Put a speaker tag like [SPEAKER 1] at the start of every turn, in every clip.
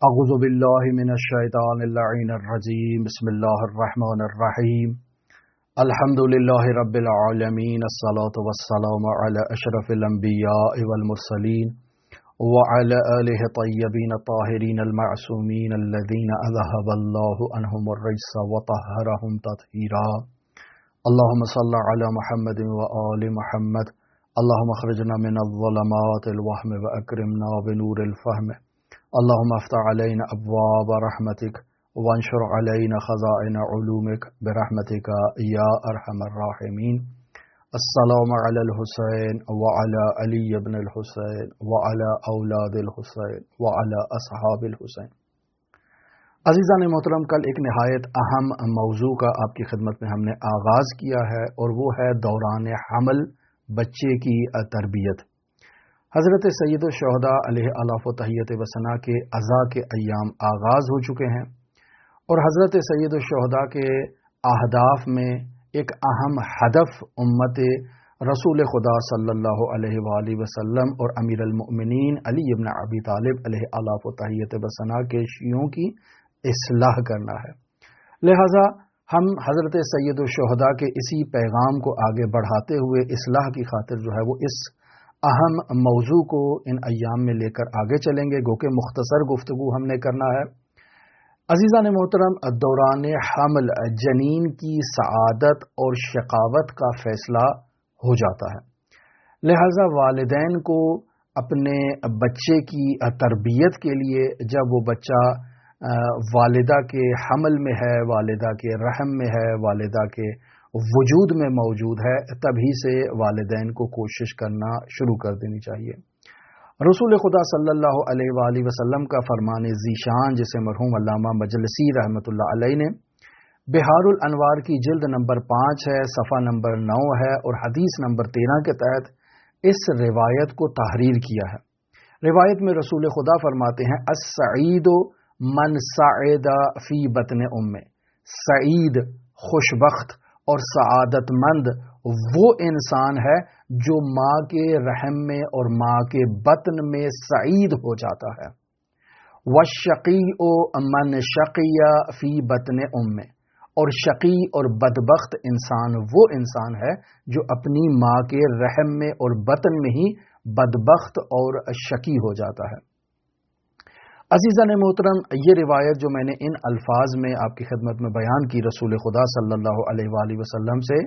[SPEAKER 1] اعوذ باللہ من الشیطان اللعین الرجیم بسم اللہ الرحمن الرحیم الحمد للہ رب العالمین الصلاة والسلام علی اشرف الانبیاء والمرسلین وعلی آلہ طیبین الطاہرین المعصومین الذین اذہب اللہ عنہم الرجس وطہرہم تطہیرا اللہم صل علی محمد وآل محمد اللہم اخرجنا من الظلمات الوہم واکرمنا بنور الفہم اللهم افتح علينا ابواب رحمتك وانشر علينا خزائن علومك برحمتك يا ارحم الراحمين. السلام على الحسين وعلى علي بن الحسين وعلى اولاد الحسين وعلى اصحاب الحسين. عزیزان محترم، کل ایک نہایت اہم موضوع کا آپ کی خدمت میں ہم نے آغاز کیا ہے اور وہ ہے دوران حمل بچے کی تربیت. حضرت سید الشہداء علیہ الاف و تحیت و ثنا کے عزا کے ایام آغاز ہو چکے ہیں اور حضرت سید الشہداء کے اہداف میں ایک اہم ہدف امت رسول خدا صلی اللہ علیہ وآلہ وسلم اور امیر المؤمنین علی ابن ابی طالب علیہ الاف و تحیت و ثنا کے شیعوں کی اصلاح کرنا ہے. لہذا ہم حضرت سید الشہداء کے اسی پیغام کو آگے بڑھاتے ہوئے اصلاح کی خاطر جو ہے وہ اس اہم موضوع کو ان ایام میں لے کر آگے چلیں گے، گو کہ مختصر گفتگو ہم نے کرنا ہے. عزیزان محترم، دوران حمل جنین کی سعادت اور شقاوت کا فیصلہ ہو جاتا ہے. لہذا والدین کو اپنے بچے کی تربیت کے لیے جب وہ بچہ والدہ کے حمل میں ہے، والدہ کے رحم میں ہے، والدہ کے وجود میں موجود ہے، تبھی سے والدین کو کوشش کرنا شروع کر دینی چاہیے. رسول خدا صلی اللہ علیہ وآلہ وسلم کا فرمان ذیشان، جسے مرحوم علامہ مجلسی رحمۃ اللہ علیہ نے بہار الانوار کی جلد نمبر 5 ہے، صفحہ نمبر 9 ہے اور حدیث نمبر 13 کے تحت اس روایت کو تحریر کیا ہے. روایت میں رسول خدا فرماتے ہیں السعید من سعد فی بطن امہ. سعید، خوشبخت اور سعادت مند وہ انسان ہے جو ماں کے رحم میں اور ماں کے بطن میں سعید ہو جاتا ہے. وَالشَّقِيُّ مَنْ شَقِيَ فِي بَطْنِ أُمِّهِ. اور شقی اور بدبخت انسان وہ انسان ہے جو اپنی ماں کے رحم میں اور بطن میں ہی بدبخت اور شقی ہو جاتا ہے. عزیزان محترم، یہ روایت جو میں نے ان الفاظ میں آپ کی خدمت میں بیان کی رسول خدا صلی اللہ علیہ وآلہ وسلم سے،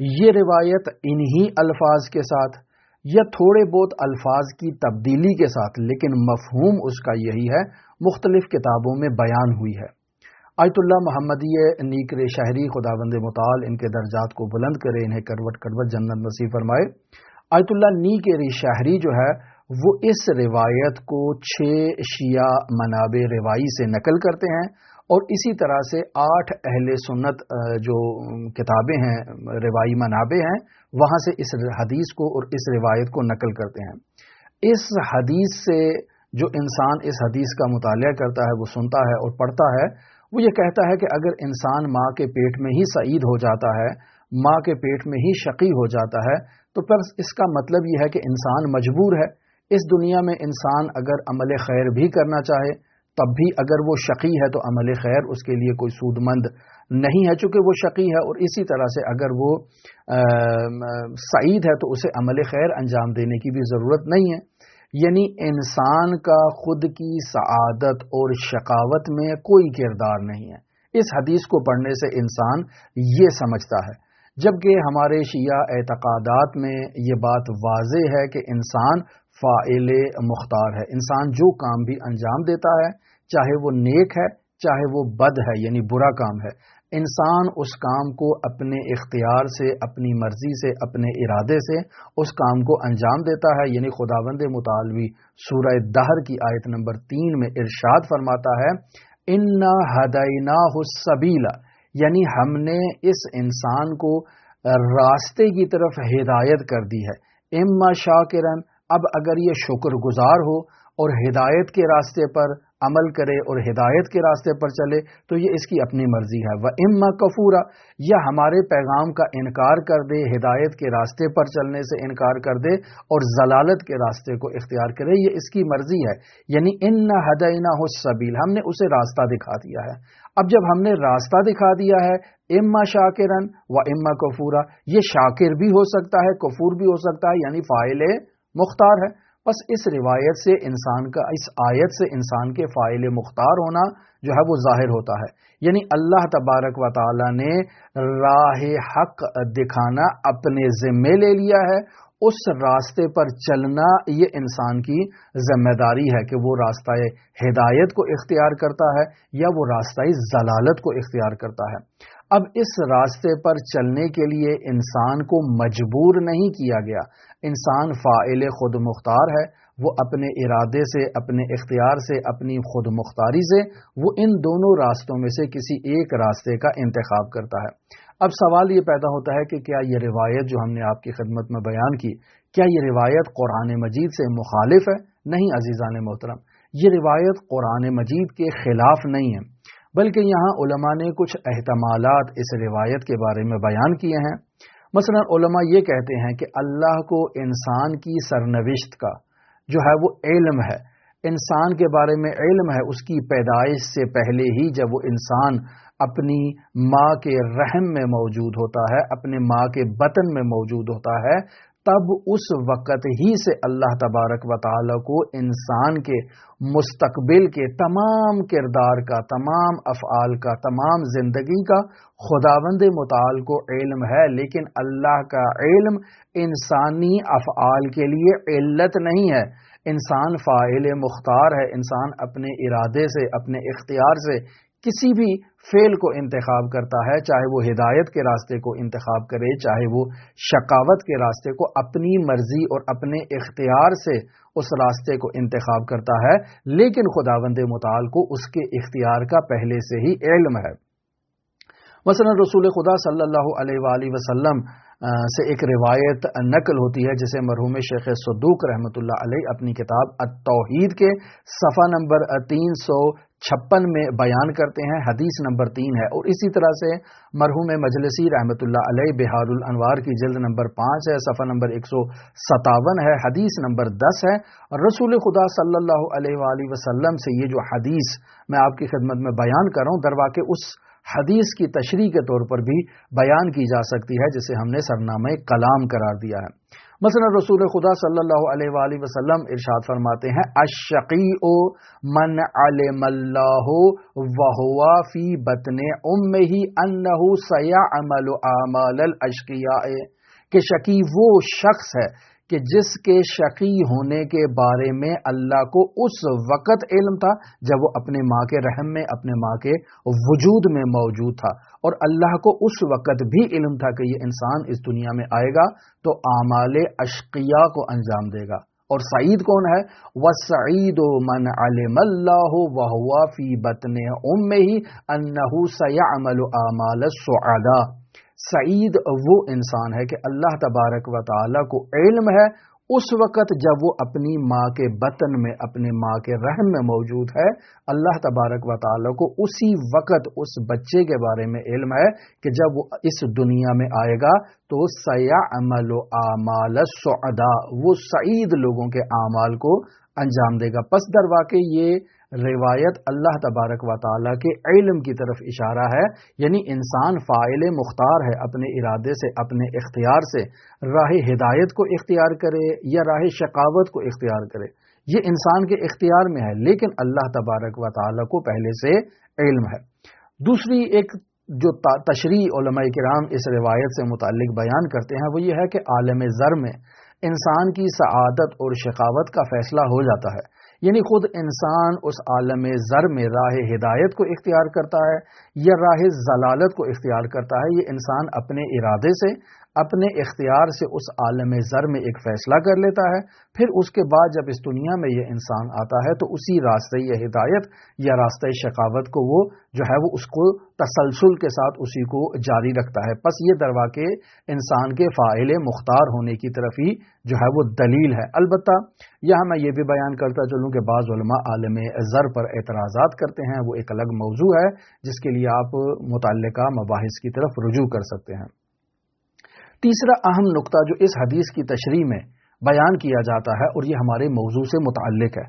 [SPEAKER 1] یہ روایت انہی الفاظ کے ساتھ یا تھوڑے بہت الفاظ کی تبدیلی کے ساتھ، لیکن مفہوم اس کا یہی ہے، مختلف کتابوں میں بیان ہوئی ہے. آیت اللہ محمدی نیکر شہری خداوند متعال ان کے درجات کو بلند کرے، انہیں کروٹ کروٹ جنت نصیب فرمائے. آیت اللہ نیکر شہری جو ہے وہ اس روایت کو 6 شیعہ منابع روائی سے نقل کرتے ہیں اور اسی طرح سے 8 اہل سنت جو کتابیں ہیں، روائی منابع ہیں، وہاں سے اس حدیث کو اور اس روایت کو نقل کرتے ہیں. اس حدیث سے جو انسان اس حدیث کا مطالعہ کرتا ہے، وہ سنتا ہے اور پڑھتا ہے، وہ یہ کہتا ہے کہ اگر انسان ماں کے پیٹ میں ہی سعید ہو جاتا ہے، ماں کے پیٹ میں ہی شقی ہو جاتا ہے، تو پھر اس کا مطلب یہ ہے کہ انسان مجبور ہے. اس دنیا میں انسان اگر عمل خیر بھی کرنا چاہے تب بھی اگر وہ شقی ہے تو عمل خیر اس کے لیے کوئی سود مند نہیں ہے، چونکہ وہ شقی ہے. اور اسی طرح سے اگر وہ سعید ہے تو اسے عمل خیر انجام دینے کی بھی ضرورت نہیں ہے. یعنی انسان کا خود کی سعادت اور شقاوت میں کوئی کردار نہیں ہے. اس حدیث کو پڑھنے سے انسان یہ سمجھتا ہے، جبکہ ہمارے شیعہ اعتقادات میں یہ بات واضح ہے کہ انسان فاعل مختار ہے. انسان جو کام بھی انجام دیتا ہے، چاہے وہ نیک ہے چاہے وہ بد ہے، یعنی برا کام ہے، انسان اس کام کو اپنے اختیار سے، اپنی مرضی سے، اپنے ارادے سے اس کام کو انجام دیتا ہے. یعنی خداوند متعال سورہ دہر کی آیت نمبر 3 میں ارشاد فرماتا ہے اِنَّا هَدَيْنَاهُ السَّبِيلَ، یعنی ہم نے اس انسان کو راستے کی طرف ہدایت کر دی ہے. اِمَّا شَاكِرًا، اب اگر یہ شکر گزار ہو اور ہدایت کے راستے پر عمل کرے اور ہدایت کے راستے پر چلے تو یہ اس کی اپنی مرضی ہے۔ وَإِمَّا کفورا، یا ہمارے پیغام کا انکار کر دے، ہدایت کے راستے پر چلنے سے انکار کر دے اور ضلالت کے راستے کو اختیار کرے، یہ اس کی مرضی ہے۔ یعنی اِنَّا هَدَيْنَاهُ السَّبِيلَ، ہم نے اسے راستہ دکھا دیا ہے۔ اب جب ہم نے راستہ دکھا دیا ہے، اما شاکرن و اما کفورا، یہ شاکر بھی ہو سکتا ہے، کفور بھی ہو سکتا ہے، یعنی فاعل مختار ہے۔ بس اس روایت سے انسان کا، اس آیت سے انسان کے فاعل مختار ہونا جو ہے وہ ظاہر ہوتا ہے، یعنی اللہ تبارک و تعالی نے راہ حق دکھانا اپنے ذمے لے لیا ہے، اس راستے پر چلنا یہ انسان کی ذمہ داری ہے کہ وہ راستہ ہدایت کو اختیار کرتا ہے یا وہ راستہ ضلالت کو اختیار کرتا ہے۔ اب اس راستے پر چلنے کے لیے انسان کو مجبور نہیں کیا گیا، انسان فاعل خود مختار ہے، وہ اپنے ارادے سے، اپنے اختیار سے، اپنی خود مختاری سے وہ ان دونوں راستوں میں سے کسی ایک راستے کا انتخاب کرتا ہے۔ اب سوال یہ پیدا ہوتا ہے کہ کیا یہ روایت جو ہم نے آپ کی خدمت میں بیان کی، کیا یہ روایت قرآن مجید سے مخالف ہے؟ نہیں عزیزان محترم، یہ روایت قرآن مجید کے خلاف نہیں ہے، بلکہ یہاں علماء نے کچھ احتمالات اس روایت کے بارے میں بیان کیے ہیں۔ مثلا علماء یہ کہتے ہیں کہ اللہ کو انسان کی سرنوشت کا جو ہے وہ علم ہے، انسان کے بارے میں علم ہے، اس کی پیدائش سے پہلے ہی جب وہ انسان اپنی ماں کے رحم میں موجود ہوتا ہے، اپنے ماں کے بطن میں موجود ہوتا ہے، تب اس وقت ہی سے اللہ تبارک و تعالی کو انسان کے مستقبل کے تمام کردار کا، تمام افعال کا، تمام زندگی کا خداوند متعال کو علم ہے، لیکن اللہ کا علم انسانی افعال کے لیے علت نہیں ہے۔ انسان فاعل مختار ہے، انسان اپنے ارادے سے، اپنے اختیار سے کسی بھی فعل کو انتخاب کرتا ہے، چاہے وہ ہدایت کے راستے کو انتخاب کرے، چاہے وہ شقاوت کے راستے کو، اپنی مرضی اور اپنے اختیار سے اس راستے کو انتخاب کرتا ہے، لیکن خداوند متعال کو اس کے اختیار کا پہلے سے ہی علم ہے۔ مثلا رسول خدا صلی اللہ علیہ وآلہ وسلم سے ایک روایت نقل ہوتی ہے جسے مرحوم شیخ صدوق رحمۃ اللہ علیہ اپنی کتاب التوحید کے صفحہ نمبر 356 میں بیان کرتے ہیں، حدیث نمبر 3 ہے، اور اسی طرح سے مرحوم مجلسی رحمۃ اللہ علیہ بہار الانوار کی جلد نمبر 5 ہے، صفحہ نمبر 157 ہے، حدیث نمبر 10 ہے۔ اور رسول خدا صلی اللہ علیہ وآلہ وسلم سے یہ جو حدیث میں آپ کی خدمت میں بیان کر رہا ہوں، در واقع اس حدیث کی تشریح کے طور پر بھی بیان کی جا سکتی ہے جسے ہم نے سرنامہ کلام قرار دیا ہے۔ مثلا رسول خدا صلی اللہ علیہ وآلہ وسلم ارشاد فرماتے ہیں، الشقیء من علم اللہ وہو فی بطن امہ انہ سیعمل اعمال الاشقیاء، کہ شقی وہ شخص ہے کہ جس کے شقی ہونے کے بارے میں اللہ کو اس وقت علم تھا جب وہ اپنے ماں کے رحم میں، اپنے ماں کے وجود میں موجود تھا، اور اللہ کو اس وقت بھی علم تھا کہ یہ انسان اس دنیا میں آئے گا تو اعمال اشقیاء کو انجام دے گا۔ اور سعید کون ہے؟ وَالسَّعِيدُ مَنْ عَلِمَ اللَّهُ وَهُوَ فِي بَطْنِ أُمِّهِ أَنَّهُ سَيَعْمَلُ أَعْمَالَ السُّعَدَاءِ، سعید وہ انسان ہے کہ اللہ تبارک و تعالی کو علم ہے اس وقت جب وہ اپنی ماں کے بطن میں، اپنے ماں کے رحم میں موجود ہے، اللہ تبارک و تعالی کو اسی وقت اس بچے کے بارے میں علم ہے کہ جب وہ اس دنیا میں آئے گا تو سیعمل اعمال السعداء، وہ سعید لوگوں کے اعمال کو انجام دے گا۔ پس در واقع یہ روایت اللہ تبارک و تعالی کے علم کی طرف اشارہ ہے، یعنی انسان فاعل مختار ہے، اپنے ارادے سے، اپنے اختیار سے راہ ہدایت کو اختیار کرے یا راہ شقاوت کو اختیار کرے، یہ انسان کے اختیار میں ہے، لیکن اللہ تبارک و تعالی کو پہلے سے علم ہے۔ دوسری ایک جو تشریح علماء کرام اس روایت سے متعلق بیان کرتے ہیں وہ یہ ہے کہ عالم ذر میں انسان کی سعادت اور شقاوت کا فیصلہ ہو جاتا ہے، یعنی خود انسان اس عالم ذر میں راہ ہدایت کو اختیار کرتا ہے یا راہ ضلالت کو اختیار کرتا ہے، یہ انسان اپنے ارادے سے، اپنے اختیار سے اس عالم زر میں ایک فیصلہ کر لیتا ہے، پھر اس کے بعد جب اس دنیا میں یہ انسان آتا ہے تو اسی راستے یہ ہدایت یا راستہ شقاوت کو وہ جو ہے وہ اس کو تسلسل کے ساتھ اسی کو جاری رکھتا ہے۔ پس یہ درواقع انسان کے فاعل مختار ہونے کی طرف ہی جو ہے وہ دلیل ہے۔ البتہ یہاں میں یہ بھی بیان کرتا چلوں کہ بعض علماء عالم زر پر اعتراضات کرتے ہیں، وہ ایک الگ موضوع ہے جس کے لیے آپ متعلقہ مباحث کی طرف رجوع کر سکتے ہیں۔ تیسرا اہم نقطہ جو اس حدیث کی تشریح میں بیان کیا جاتا ہے اور یہ ہمارے موضوع سے متعلق ہے،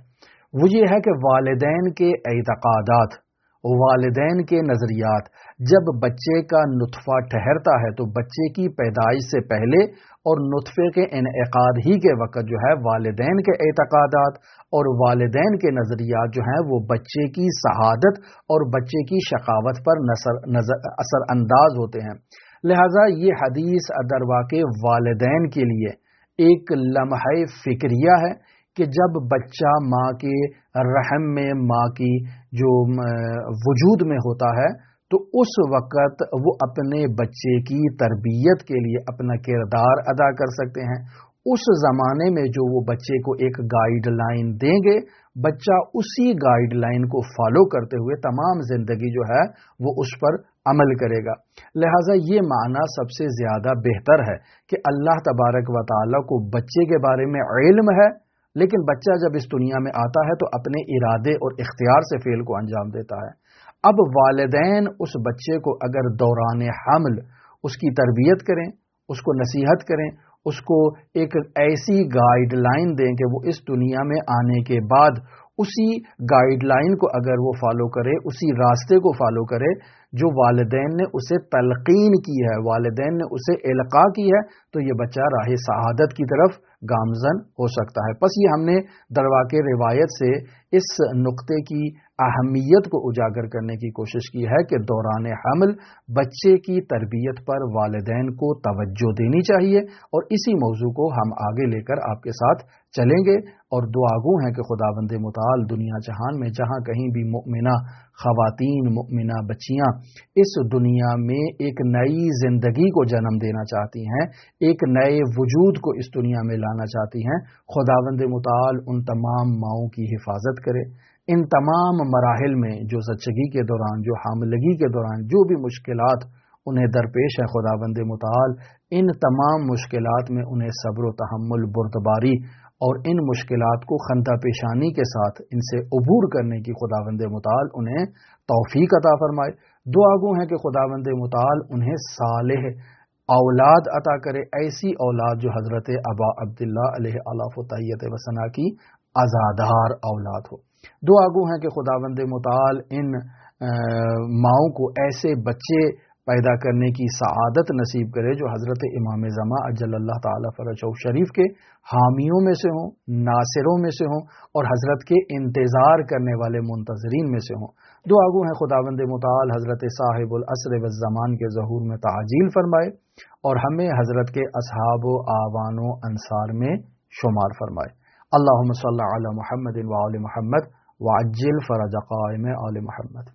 [SPEAKER 1] وہ یہ ہے کہ والدین کے اعتقادات، والدین کے نظریات، جب بچے کا نطفہ ٹھہرتا ہے تو بچے کی پیدائش سے پہلے اور نطفے کے انعقاد ہی کے وقت جو ہے والدین کے اعتقادات اور والدین کے نظریات جو ہیں وہ بچے کی شہادت اور بچے کی شقاوت پر اثر انداز ہوتے ہیں۔ لہذا یہ حدیث درواقع والدین کے لیے ایک لمحہ فکریہ ہے کہ جب بچہ ماں کے رحم میں، ماں کی جو وجود میں ہوتا ہے تو اس وقت وہ اپنے بچے کی تربیت کے لیے اپنا کردار ادا کر سکتے ہیں۔ اس زمانے میں جو وہ بچے کو ایک گائیڈ لائن دیں گے، بچہ اسی گائیڈ لائن کو فالو کرتے ہوئے تمام زندگی جو ہے وہ اس پر عمل کرے گا۔ لہٰذا یہ معنی سب سے زیادہ بہتر ہے کہ اللہ تبارک و تعالیٰ کو بچے کے بارے میں علم ہے، لیکن بچہ جب اس دنیا میں آتا ہے تو اپنے ارادے اور اختیار سے فعل کو انجام دیتا ہے۔ اب والدین اس بچے کو اگر دوران حمل اس کی تربیت کریں، اس کو نصیحت کریں، اس کو ایک ایسی گائیڈ لائن دیں کہ وہ اس دنیا میں آنے کے بعد اسی گائیڈ لائن کو اگر وہ فالو کرے، اسی راستے کو فالو کرے جو والدین نے اسے تلقین کی ہے، والدین نے اسے القاء کی ہے، تو یہ بچہ راہ سعادت کی طرف گامزن ہو سکتا ہے۔ پس یہ ہم نے درواقع روایت سے اس نقطے کی اہمیت کو اجاگر کرنے کی کوشش کی ہے کہ دوران حمل بچے کی تربیت پر والدین کو توجہ دینی چاہیے، اور اسی موضوع کو ہم آگے لے کر آپ کے ساتھ چلیں گے، اور دعا گو ہیں کہ خداوند متعال دنیا جہان میں جہاں کہیں بھی مؤمنہ خواتین، مؤمنہ بچیاں اس دنیا میں ایک نئی زندگی کو جنم دینا چاہتی ہیں، ایک نئے وجود کو اس دنیا میں لانا چاہتی ہیں، خداوند متعال ان تمام ماؤں کی حفاظت کرے۔ ان تمام مراحل میں جو زچگی کے دوران، جو حاملگی کے دوران جو بھی مشکلات انہیں درپیش ہے، خداوند متعال ان تمام مشکلات میں انہیں صبر و تحمل، بردباری اور ان مشکلات کو خندہ پیشانی کے ساتھ ان سے عبور کرنے کی خداوند متعال انہیں توفیق عطا فرمائے۔ دعا گو ہیں کہ خداوند متعال انہیں صالح اولاد عطا کرے، ایسی اولاد جو حضرت ابا عبداللہ علیہ آلاف و تحیت و ثنا کی عزادار اولاد ہو۔ دعا گو ہیں کہ خداوند متعال ان ماؤں کو ایسے بچے پیدا کرنے کی سعادت نصیب کرے جو حضرت امام زمان اجل اللہ تعالی فرجہ شریف کے حامیوں میں سے ہوں، ناصروں میں سے ہوں، اور حضرت کے انتظار کرنے والے منتظرین میں سے ہوں۔ دعا گو ہیں خداوند متعال حضرت صاحب العصر والزمان کے ظہور میں تعجیل فرمائے اور ہمیں حضرت کے اصحاب و آوان و انصار میں شمار فرمائے۔ اللہم صلی علی محمد و آل محمد وعجل فرج قائم آل محمد۔